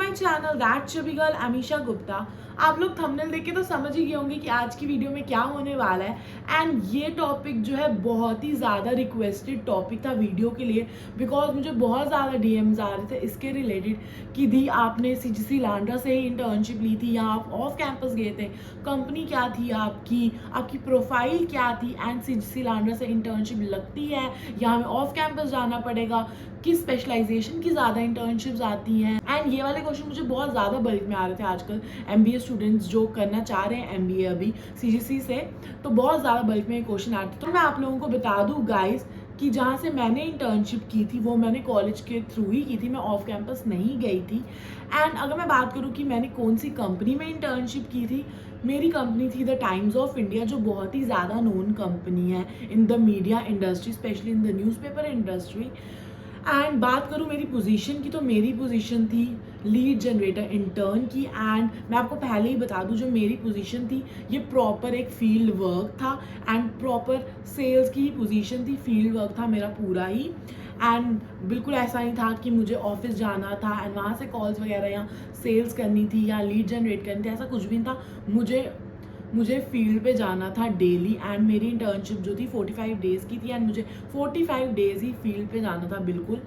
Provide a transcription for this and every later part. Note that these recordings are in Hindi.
My channel that chubby girl Amisha Gupta. आप लोग थंबनेल देख के तो समझ ही गए होंगे कि आज की वीडियो में क्या होने वाला है। एंड ये टॉपिक जो है बहुत ही ज़्यादा रिक्वेस्टेड टॉपिक था वीडियो के लिए, बिकॉज मुझे बहुत ज़्यादा डीएम्स आ रहे थे इसके रिलेटेड कि दी आपने सीजीसी लांड्रा से ही इंटर्नशिप ली थी या आप ऑफ कैंपस गए थे, कंपनी क्या थी आपकी, आपकी प्रोफाइल क्या थी, एंड सीजीसी लांड्रा से इंटर्नशिप लगती है या हमें ऑफ कैंपस जाना पड़ेगा, किस स्पेशलाइजेशन की ज़्यादा इंटर्नशिप्स आती हैं। एंड ये वाले क्वेश्चन मुझे बहुत ज़्यादा बल्क में आ रहे थे आजकल। एमबीए स्टूडेंट्स जो करना चाह रहे हैं एमबीए अभी सीजीसी से, तो बहुत ज़्यादा बल्क में क्वेश्चन आते थे। तो मैं आप लोगों को बता दूँ गाइस कि जहाँ से मैंने इंटर्नशिप की थी वो मैंने कॉलेज के थ्रू ही की थी, मैं ऑफ कैंपस नहीं गई थी। एंड अगर मैं बात करूँ कि मैंने कौन सी कंपनी में इंटर्नशिप की थी, मेरी कंपनी थी द टाइम्स ऑफ इंडिया, जो बहुत ही ज़्यादा नोन कंपनी है in the media industry, specially in the newspaper industry. And बात करूँ मेरी पोजीशन की, तो मेरी पोजीशन थी लीड जनरेटर इंटर्न की। एंड मैं आपको पहले ही बता दूँ, जो मेरी पोजीशन थी ये प्रॉपर एक फील्ड वर्क था एंड प्रॉपर सेल्स की ही पोजीशन थी, फील्ड वर्क था मेरा पूरा ही। एंड बिल्कुल ऐसा नहीं था कि मुझे ऑफिस जाना था एंड वहाँ से कॉल्स वगैरह या सेल्स करनी थी या लीड जनरेट करनी थी, ऐसा कुछ भी नहीं था। मुझे फील्ड पे जाना था डेली। एंड मेरी इंटर्नशिप जो थी 45 डेज़ की थी एंड मुझे 45 डेज़ ही फील्ड पे जाना था बिल्कुल।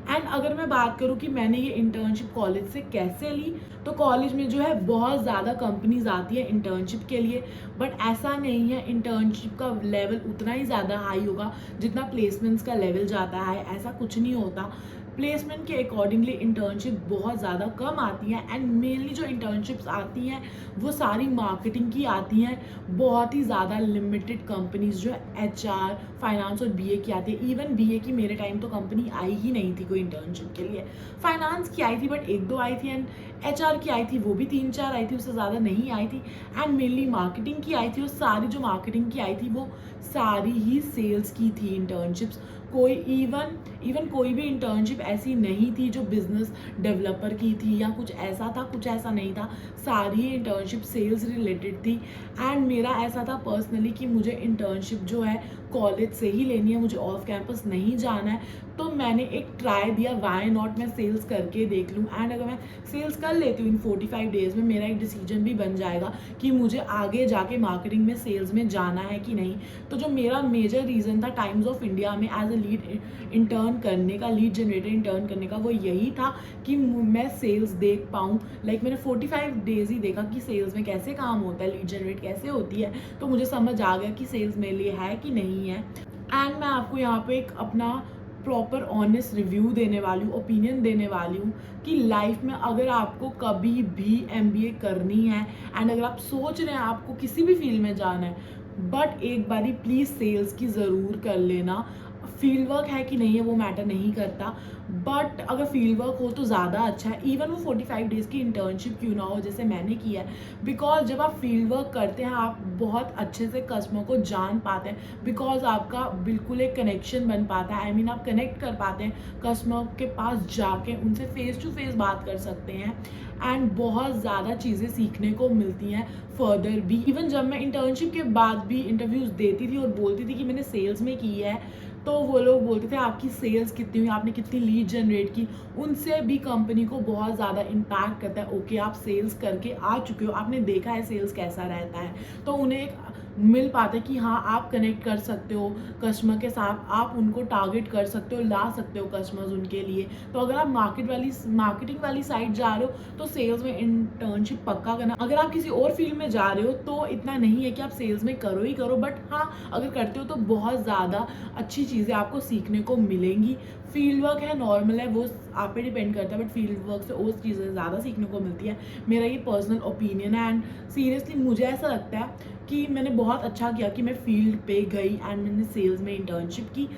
एंड अगर मैं बात करूँ कि मैंने ये इंटर्नशिप कॉलेज से कैसे ली, तो कॉलेज में जो है बहुत ज़्यादा कंपनीज आती है इंटर्नशिप के लिए, बट ऐसा नहीं है इंटर्नशिप का लेवल उतना ही ज़्यादा हाई होगा जितना प्लेसमेंट्स का लेवल जाता है, ऐसा कुछ नहीं होता। प्लेसमेंट के अकॉर्डिंगली इंटर्नशिप बहुत ज़्यादा कम आती है एंड मेनली जो इंटर्नशिप्स आती हैं वो सारी मार्केटिंग की आती हैं। बहुत ही ज़्यादा लिमिटेड कंपनीज जो है एचआर, फाइनेंस और बीए की आती है। इवन बीए की मेरे टाइम तो कंपनी आई ही नहीं थी कोई इंटर्नशिप के लिए। फाइनेंस की आई थी बट एक दो आई थी, एंड एचआर की आई थी वो भी 3-4 आई थी, उससे ज़्यादा नहीं आई थी। एंड मेनली मार्केटिंग की आई थी, और सारी जो मार्केटिंग की आई थी वो सारी ही सेल्स की थी इंटर्नशिप्स। कोई इवन कोई भी इंटर्नशिप ऐसी नहीं थी जो बिजनेस डेवलपर की थी या कुछ ऐसा था, कुछ ऐसा नहीं था। सारी इंटर्नशिप सेल्स रिलेटेड थी। एंड मेरा ऐसा था पर्सनली कि मुझे इंटर्नशिप जो है कॉलेज से ही लेनी है, मुझे ऑफ कैंपस नहीं जाना है। तो मैंने एक ट्राई दिया, वाई नॉट मैं सेल्स करके देख लूँ। एंड अगर मैं सेल्स कर लेती हूँ इन 45 डेज़ में, मेरा एक डिसीजन भी बन जाएगा कि मुझे आगे जाके मार्केटिंग में, सेल्स में जाना है कि नहीं। तो जो मेरा मेजर रीज़न था टाइम्स ऑफ इंडिया में एज अ लीड इंटर्न करने का, लीड जनरेटर इंटर्न करने का, वो यही था कि मैं सेल्स देख पाऊँ। लाइक मैंने 45 डेज़ ही देखा कि सेल्स में कैसे काम होता है, लीड जनरेट कैसे होती है, तो मुझे समझ आ गया कि सेल्स मेरे लिए है कि नहीं है। एंड मैं आपको यहाँ पे एक अपना प्रॉपर ऑनेस्ट रिव्यू देने वाली हूँ, ओपिनियन देने वाली हूँ कि लाइफ में अगर आपको कभी भी एमबीए करनी है एंड अगर आप सोच रहे हैं आपको किसी भी फील्ड में जाना है, बट एक बारी प्लीज़ सेल्स की ज़रूर कर लेना। फील्ड वर्क है कि नहीं है वो मैटर नहीं करता, बट अगर फील्ड वर्क हो तो ज़्यादा अच्छा है। इवन वो 45 डेज़ की इंटर्नशिप क्यों ना हो जैसे मैंने किया है, बिकॉज जब आप फील्ड वर्क करते हैं आप बहुत अच्छे से कस्टमर को जान पाते हैं, बिकॉज आपका बिल्कुल एक कनेक्शन बन पाता है। आई मीन आप कनेक्ट कर पाते हैं कस्टमर के पास जाके, उनसे फेस टू फेस बात कर सकते हैं एंड बहुत ज़्यादा चीज़ें सीखने को मिलती हैं फर्दर भी। इवन जब मैं इंटर्नशिप के बाद भी इंटरव्यूज़ देती थी और बोलती थी कि मैंने सेल्स में की है, तो वो लोग बोलते थे आपकी सेल्स कितनी हुई, आपने कितनी लीड जनरेट की। उनसे भी कंपनी को बहुत ज़्यादा इम्पैक्ट करता है। ओके, आप सेल्स करके आ चुके हो, आपने देखा है सेल्स कैसा रहता है, तो उन्हें एक मिल पाता है कि हाँ आप कनेक्ट कर सकते हो कस्टमर के साथ, आप उनको टारगेट कर सकते हो, ला सकते हो कस्टमर्स उनके लिए। तो अगर आप मार्केटिंग वाली साइड जा रहे हो तो सेल्स में इंटर्नशिप पक्का करना। अगर आप किसी और फील्ड में जा रहे हो तो इतना नहीं है कि आप सेल्स में करो ही करो, बट हाँ अगर करते हो तो बहुत ज़्यादा अच्छी चीज़ें आपको सीखने को मिलेंगी। फील्ड वर्क है, नॉर्मल है, वो आप पे डिपेंड करता है, बट फील्ड वर्क से और चीज़ें ज़्यादा सीखने को मिलती है। मेरा ये पर्सनल ओपिनियन है। एंड सीरियसली मुझे ऐसा लगता है कि मैंने बहुत अच्छा किया कि मैं फील्ड पे गई एंड मैंने सेल्स में इंटर्नशिप की।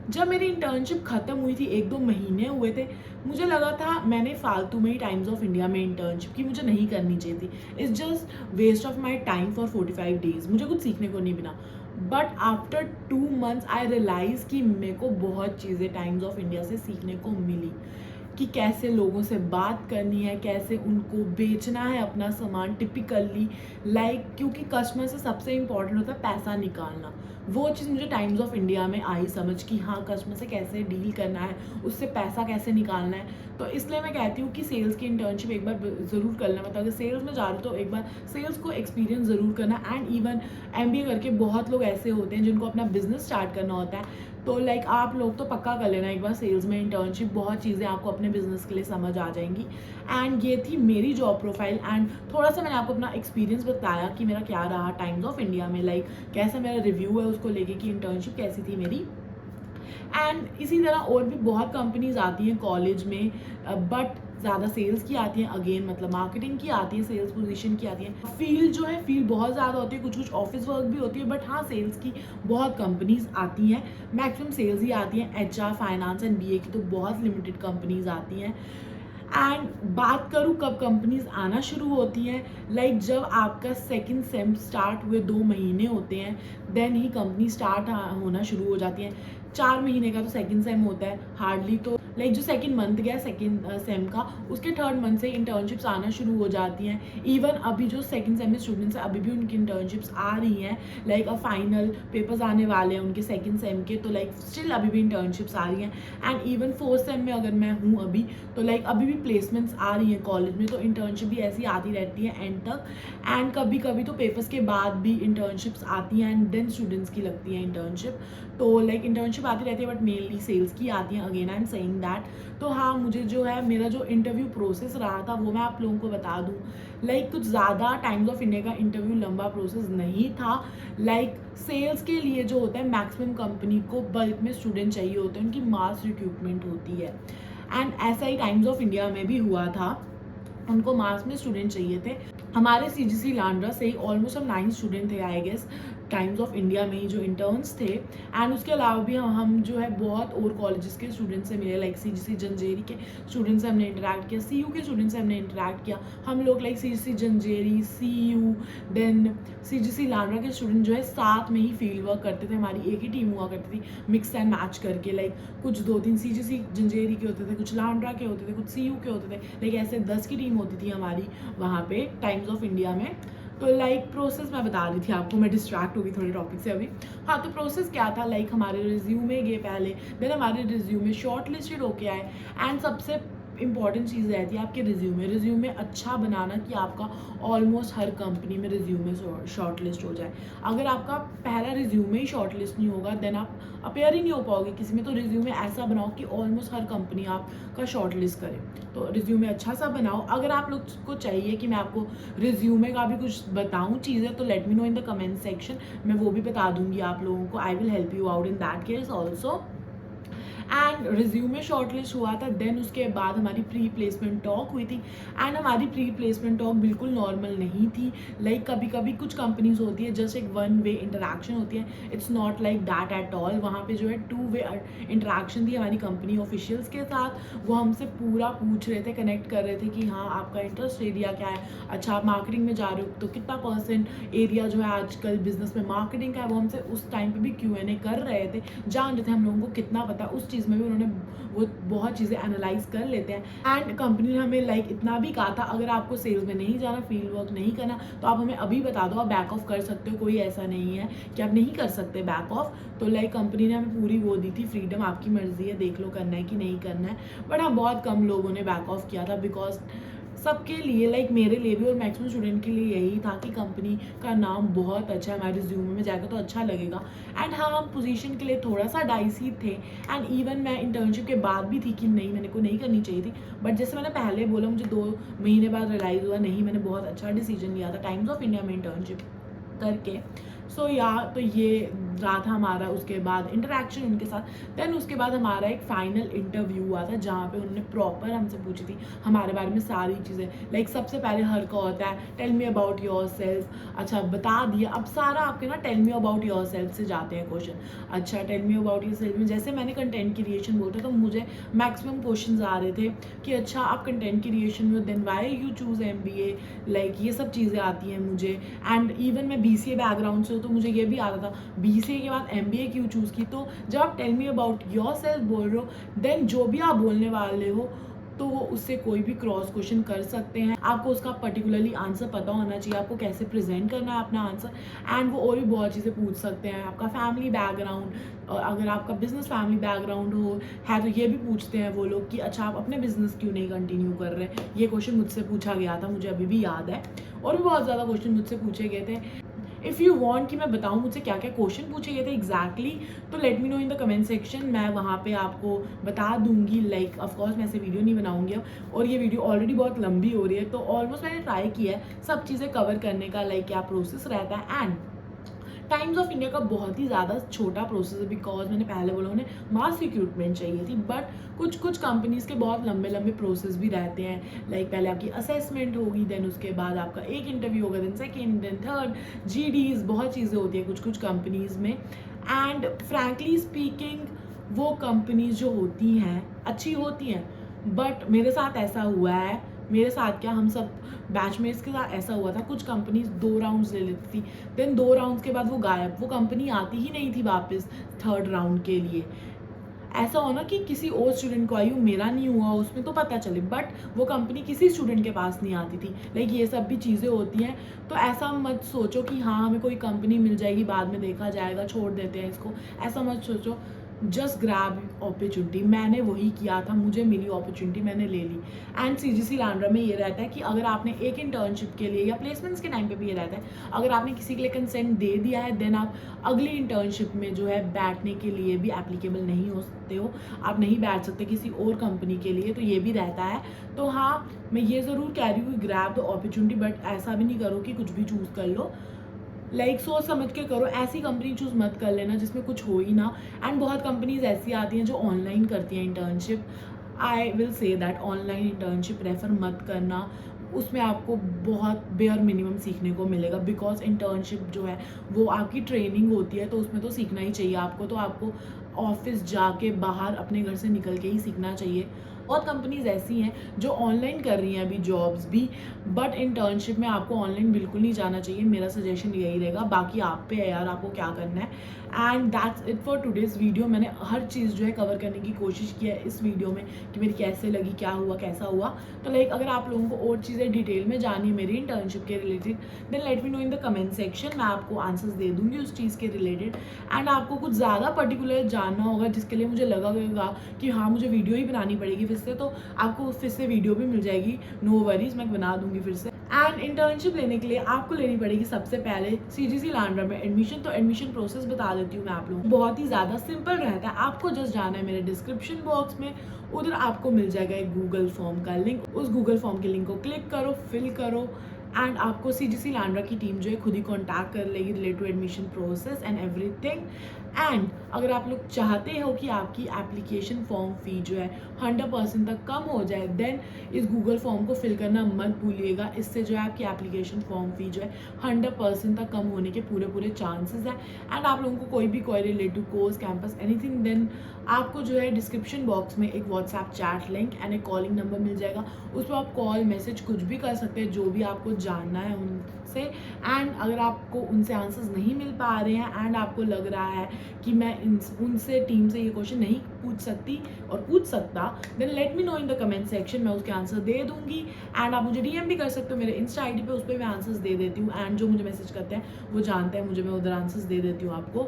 जब मेरी इंटर्नशिप ख़त्म हुई थी, 1-2 महीने हुए थे, मुझे लगा था मैंने फालतू में ही टाइम्स ऑफ इंडिया में इंटर्नशिप की, मुझे नहीं करनी चाहिए थी। It's just waste of my time for 45 days, मुझे कुछ सीखने को नहीं मिला। But after 2 months I realise कि मेरे को बहुत चीज़ें टाइम्स ऑफ इंडिया से सीखने को मिली। कि कैसे लोगों से बात करनी है, कैसे उनको बेचना है अपना सामान टिपिकली, लाइक क्योंकि कस्टमर से सबसे इम्पॉर्टेंट होता है पैसा निकालना। वो चीज़ मुझे टाइम्स ऑफ इंडिया में आई समझ कि हाँ, कस्टमर से कैसे डील करना है, उससे पैसा कैसे निकालना है। तो इसलिए मैं कहती हूँ कि सेल्स की इंटर्नशिप एक बार ज़रूर कर लेना। मतलब अगर सेल्स में जा रहे हो तो एक बार सेल्स को एक्सपीरियंस ज़रूर करना। एंड इवन एमबीए करके बहुत लोग ऐसे होते हैं जिनको अपना बिजनेस स्टार्ट करना होता है, तो लाइक आप लोग तो पक्का कर लेना एक बार सेल्स में इंटर्नशिप। बहुत चीज़ें आपको अपने बिजनेस के लिए समझ आ जाएंगी। एंड ये थी मेरी जॉब प्रोफाइल। एंड थोड़ा सा मैंने आपको अपना एक्सपीरियंस बताया कि मेरा क्या रहा टाइम्स ऑफ इंडिया में, लाइक कैसा मेरा रिव्यू है उसको लेके कि इंटर्नशिप कैसी थी मेरी। एंड इसी तरह और भी बहुत कंपनीज आती हैं कॉलेज में, बट ज़्यादा सेल्स की आती हैं, अगेन मतलब मार्केटिंग की आती है, सेल्स पोजीशन की आती है। फील्ड जो है फील्ड बहुत ज़्यादा होती है, कुछ कुछ ऑफिस वर्क भी होती है, बट हाँ सेल्स की बहुत कंपनीज आती हैं। मैक्सिमम सेल्स ही आती हैं। एचआर, फाइनेंस एंड बीए की तो बहुत लिमिटेड कंपनीज आती हैं। एंड बात करूँ कब कंपनीज आना शुरू होती हैं, लाइक जब आपका सेकंड सेम स्टार्ट हुए 2 महीने होते हैं, देन ही कंपनी स्टार्ट होना शुरू हो जाती हैं। 4 महीने का तो सेकंड सेम होता है हार्डली, तो लाइक जो सेकंड मंथ गया सेकंड सेम का, उसके थर्ड मंथ से इंटर्नशिप्स आना शुरू हो जाती हैं। इवन अभी जो सेकंड सेम में स्टूडेंट्स हैं अभी भी उनकी इंटर्नशिप्स आ रही हैं। लाइक अब फाइनल पेपर्स आने वाले हैं उनके सेकंड सेम के, तो लाइक स्टिल अभी भी इंटर्नशिप्स आ रही हैं। एंड इवन फोर्थ सेम में अगर मैं हूँ अभी, तो लाइक अभी भी प्लेसमेंट्स आ रही हैं कॉलेज में, तो इंटर्नशिप भी ऐसी आती रहती है एंड तक। एंड कभी कभी तो पेपर्स के बाद भी इंटर्नशिप्स आती हैं एंड देन स्टूडेंट्स की लगती है इंटर्नशिप। तो लाइक इंटर्नशिप आती रहती है, बट मेनली सेल्स की आती हैं, again I am saying that. तो हाँ, मुझे जो है मेरा जो इंटरव्यू प्रोसेस रहा था वो मैं आप लोगों को बता दूँ। लाइक कुछ ज़्यादा टाइम्स ऑफ इंडिया का इंटरव्यू लंबा प्रोसेस नहीं था। लाइक सेल्स के लिए जो होता है मैक्सिमम कंपनी को बल्क में स्टूडेंट चाहिए होते हैं, उनकी मास रिक्रूटमेंट होती है। एंड ऐसा ही टाइम्स ऑफ इंडिया में भी हुआ था, उनको मास में स्टूडेंट चाहिए थे। हमारे सीजीसी लांड्रा से ही ऑलमोस्ट हम 9 स्टूडेंट थे I guess, Times of India में ही जो इंटर्न्स थे। एंड उसके अलावा भी हम जो है बहुत और कॉलेजेस के स्टूडेंट्स से मिले, लाइक सीजीसी जंजेरी के स्टूडेंट्स से हमने इंटरेक्ट किया, सीयू के स्टूडेंट्स से हमने इंटरेक्ट किया। हम लोग like CGC Jhanjeri, CU, then CGC Landran के स्टूडेंट जो है साथ में ही फील्ड वर्क करते थे। हमारी एक ही टीम हुआ करती थी, मिक्स एंड मैच करके। लाइक कुछ 2-3 सीजीसी जंजेरी के होते थे, कुछ लांड्रा के होते थे, कुछ सीयू के होते थे। लाइक ऐसे 10 की टीम होती थी हमारी वहाँ पे टाइम्स ऑफ इंडिया में। तो लाइक प्रोसेस मैं बता रही थी आपको, मैं डिस्ट्रैक्ट हो गई थोड़ी टॉपिक से अभी। हाँ, तो प्रोसेस क्या था, लाइक हमारे रिज्यूमे गए पहले, देन हमारे रिज्यूमे शॉर्ट लिस्टेड होके आए। एंड सबसे इंपॉर्टेंट चीज़ रहती है आपके रिज्यूमे अच्छा बनाना, कि आपका ऑलमोस्ट हर कंपनी में रिज्यूमे शॉर्ट लिस्ट हो जाए। अगर आपका पहला रिज्यूमे ही शॉर्ट लिस्ट नहीं होगा, देन आप अपेयर ही नहीं हो पाओगे किसी में। तो रिज्यूमे ऐसा बनाओ कि ऑलमोस्ट हर कंपनी आपका शॉर्ट लिस्ट करे। तो रिज्यूमे अच्छा सा बनाओ। अगर आप लोग को चाहिए कि मैं आपको रिज्यूमे का भी कुछ बताऊँ चीज़ें, तो late me know in the comment section, मैं वो भी बता दूंगी आप लोगों को। I will help you out in that case also. And resume shortlist हुआ था, देन उसके बाद हमारी प्री प्लेसमेंट टॉक हुई थी। एंड हमारी प्री प्लेसमेंट टॉक बिल्कुल नॉर्मल नहीं थी। लाइक कभी कभी कुछ कंपनीज होती है जस्ट एक 1 वे इंटरेक्शन होती है, it's not like that at all. वहाँ पे जो है 2 वे इंटरेक्शन थी हमारी कंपनी ऑफिशियल्स के साथ। वो हमसे पूरा पूछ रहे थे, कनेक्ट कर रहे थे कि हाँ आपका इंटरेस्ट एरिया क्या है, अच्छा आप मार्केटिंग में जा रहे हो तो कितना % एरिया जो है आजकल बिजनेस में मार्केटिंग का है। वो हमसे उस टाइम पे भी Q&A कर रहे थे, जान रहे थे हम लोगों को कितना पता है उस चीज़ में भी। उन्होंने वो बहुत चीज़ें एनालाइज कर लेते हैं। एंड कंपनी ने हमें लाइक इतना भी कहा था, अगर आपको सेल्स में नहीं जाना, फील्ड वर्क नहीं करना, तो आप हमें अभी बता दो, आप बैक ऑफ कर सकते हो। कोई ऐसा नहीं है कि आप नहीं कर सकते बैक ऑफ। तो लाइक कंपनी ने हमें पूरी वो दी थी फ्रीडम, आपकी मर्जी है, देख लो करना है कि नहीं करना है। बट हाँ, बहुत कम लोगों ने बैक ऑफ किया था, बिकॉज सबके लिए लाइक मेरे लिए भी और मैक्सिमम स्टूडेंट के लिए यही था कि कंपनी का नाम बहुत अच्छा है, हमारे रिज्यूमे में जाएगा तो अच्छा लगेगा। एंड हाँ, हम पोजीशन के लिए थोड़ा सा डाइसी थे। एंड इवन मैं इंटर्नशिप के बाद भी थी कि नहीं, मैंने को नहीं करनी चाहिए थी। बट जैसे मैंने पहले बोला, मुझे 2 महीने बाद रियलाइज़ हुआ नहीं, मैंने बहुत अच्छा डिसीजन लिया था टाइम्स ऑफ इंडिया में इंटर्नशिप करके। सो तो ये रहा था हमारा उसके बाद इंटरेक्शन उनके साथ। देन उसके बाद हमारा एक फाइनल इंटरव्यू हुआ था, जहाँ पे उन्होंने प्रॉपर हमसे पूछी थी हमारे बारे में सारी चीज़ें। लाइक सबसे पहले हर का होता है tell me about yourself. अच्छा, बता दिया। अब सारा आपके ना tell me about yourself से जाते हैं क्वेश्चन। अच्छा, tell me about yourself में जैसे मैंने कंटेंट क्रिएशन बोलता, तो मुझे मैक्सिमम क्वेश्चन आ रहे थे कि अच्छा आप कंटेंट क्रिएशन में, then why you choose MBA, like ये सब चीज़ें आती हैं मुझे। एंड इवन मैं BCA बैकग्राउंड से हूँ, तो मुझे ये भी आता था BCA के बाद MBA क्यों चूज़ की। तो जब आप tell me about yourself बोल रहे हो, देन जो भी आप बोलने वाले हो तो वो उससे कोई भी क्रॉस क्वेश्चन कर सकते हैं। आपको उसका पर्टिकुलरली आंसर पता होना चाहिए, आपको कैसे प्रेजेंट करना है अपना आंसर, एंड वो और भी बहुत चीज़ें पूछ सकते हैं। आपका फैमिली बैकग्राउंड, अगर आपका बिजनेस फैमिली बैकग्राउंड हो है तो ये भी पूछते हैं वो लोग कि अच्छा आप अपने बिजनेस क्यों नहीं कंटिन्यू कर रहे। ये क्वेश्चन मुझसे पूछा गया था, मुझे अभी भी याद है, और भी बहुत ज़्यादा क्वेश्चन मुझसे पूछे गए थे। इफ़ यू वांट कि मैं बताऊँ मुझसे क्या क्या क्वेश्चन पूछे गए थे एग्जैक्टली, तो late me know in the comment section. मैं वहाँ पे आपको बता दूंगी। लाइक ऑफ कोर्स मैं ऐसे वीडियो नहीं बनाऊंगी अब, और ये वीडियो ऑलरेडी बहुत लंबी हो रही है, तो ऑलमोस्ट मैंने ट्राई किया है सब चीज़ें कवर करने का, लाइक क्या प्रोसेस रहता है। एंड टाइम्स ऑफ इंडिया का बहुत ही ज़्यादा छोटा प्रोसेस है, बिकॉज मैंने पहले बोला उन्हें मास रिक्रूटमेंट चाहिए थी, बट कुछ कुछ कंपनीज़ के बहुत लंबे लंबे प्रोसेस भी रहते हैं। लाइक पहले आपकी असेसमेंट होगी, देन उसके बाद आपका एक इंटरव्यू होगा, then second, then third, GDs, बहुत चीज़ें होती हैं कुछ कुछ कंपनीज़ में। एंड फ्रैंकली स्पीकिंग वो कंपनीज जो होती हैं अच्छी होती हैं, बट मेरे साथ ऐसा हुआ है, मेरे साथ क्या, हम सब बैचमेट्स के साथ ऐसा हुआ था, कुछ कंपनीज 2 राउंड्स ले लेती थी, देन 2 राउंड्स के बाद वो गायब, वो कंपनी आती ही नहीं थी वापस थर्ड राउंड के लिए। ऐसा हो ना कि किसी और स्टूडेंट को आई हो, मेरा नहीं हुआ उसमें तो पता चले, बट वो कंपनी किसी स्टूडेंट के पास नहीं आती थी। लाइक ये सब भी चीज़ें होती हैं, तो ऐसा मत सोचो कि हाँ हमें कोई कंपनी मिल जाएगी बाद में देखा जाएगा, छोड़ देते हैं इसको, ऐसा मत सोचो। जस्ट ग्रैब अपॉर्चुनिटी, मैंने वही किया था, मुझे मिली अपॉर्चुनिटी, मैंने ले ली। एंड CGC लैंड्रा में ये रहता है कि अगर आपने एक इंटर्नशिप के लिए या प्लेसमेंट्स के टाइम पे भी ये रहता है, अगर आपने किसी के लिए कंसेंट दे दिया है, देन आप अगली इंटर्नशिप में जो है बैठने के लिए भी एप्लीकेबल नहीं हो सकते हो, आप नहीं बैठ सकते किसी और कंपनी के लिए, तो ये भी रहता है। तो हाँ, मैं ये ज़रूर कह रही हूँ ग्रैब द अपॉर्चुनिटी, बट ऐसा भी नहीं करो कि कुछ भी चूज़ कर लो। लाइक सोच समझ के करो, ऐसी कंपनी चूज मत कर लेना जिसमें कुछ हो ही ना। एंड बहुत कंपनीज ऐसी आती हैं जो ऑनलाइन करती हैं internship, I will say that online internship refer मत करना, उसमें आपको बहुत बेयर मिनिमम सीखने को मिलेगा, बिकॉज इंटर्नशिप जो है वो आपकी ट्रेनिंग होती है, तो उसमें तो सीखना ही चाहिए आपको, तो आपको ऑफिस जाके बाहर अपने घर से निकल के ही सीखना चाहिए। बहुत कंपनीज ऐसी हैं जो ऑनलाइन कर रही हैं अभी जॉब्स भी, बट इंटर्नशिप में आपको ऑनलाइन बिल्कुल नहीं जाना चाहिए, मेरा सजेशन यही रहेगा। बाकी आप पे है यार, आपको क्या करना है। And that's it for today's video. मैंने हर चीज़ जो है कवर करने की कोशिश की है इस वीडियो में कि मेरी कैसे लगी, क्या हुआ, कैसा हुआ। तो लाइक अगर आप लोगों को और चीज़ें डिटेल में जाननी है मेरी इंटर्नशिप के related, then let me know in the comment section, मैं आपको आंसर्स दे दूँगी उस चीज़ के रिलेटेड। एंड आपको कुछ ज़्यादा पर्टिकुलर जानना होगा जिसके लिए मुझे लगेगा कि हाँ मुझे वीडियो ही बनानी पड़ेगी फिर से, तो आपको फिर से वीडियो भी मिल जाएगी, नो वरीज, मैं बना दूंगी फिर से। एंड इंटर्नशिप लेने के लिए आपको लेनी पड़ेगी सबसे पहले CGC लैंड्रा में एडमिशन। तो एडमिशन प्रोसेस बता देती हूँ मैं आप लोगों को, बहुत ही ज़्यादा सिंपल रहता है। आपको जस्ट जाना है मेरे डिस्क्रिप्शन बॉक्स में, उधर आपको मिल जाएगा एक गूगल फॉर्म का लिंक, उस गूगल फॉर्म के लिंक को क्लिक करो, फिल करो, एंड आपको CGC लैंड्रा की टीम जो है खुद ही कॉन्टैक्ट कर लेगी related to admission process and everything. And अगर आप लोग चाहते हो कि आपकी एप्लीकेशन फॉर्म फी जो है 100% तक कम हो जाए, देन इस गूगल फॉर्म को फिल करना मत भूलिएगा। इससे जो है आपकी एप्लीकेशन फॉर्म फी जो है 100% तक कम होने के पूरे चांसेस हैं। एंड आप लोगों को कोई भी query related course, campus, anything, then आपको जो है डिस्क्रिप्शन बॉक्स में एक व्हाट्सएप चैट लिंक एंड एक कॉलिंग नंबर मिल जाएगा, उस पर आप कॉल, मैसेज कुछ भी कर सकते हैं, जो भी आपको जानना है उनसे। एंड अगर आपको उनसे आंसर्स नहीं मिल पा रहे हैं एंड आपको लग रहा है कि मैं उनसे टीम से ये क्वेश्चन नहीं पूछ सकती और पूछ सकता, then let me know in the comment section, मैं उसके आंसर दे दूंगी। एंड आप मुझे DM भी कर सकते हो मेरे इंस्टा ID पे, उस पर मैं आंसर्स दे देती हूँ। एंड जो मुझे मैसेज करते हैं वो जानते हैं मुझे, मैं उधर आंसर्स दे देती हूँ आपको।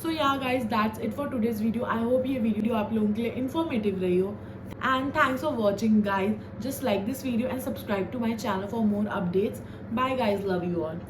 सो yeah guys, that's it for today's video. I hope ये वीडियो आप लोगों के लिए इन्फॉर्मेटिव रही हो। And thanks for watching guys. Just like this video and subscribe to my channel for more updates. Bye guys, love you all.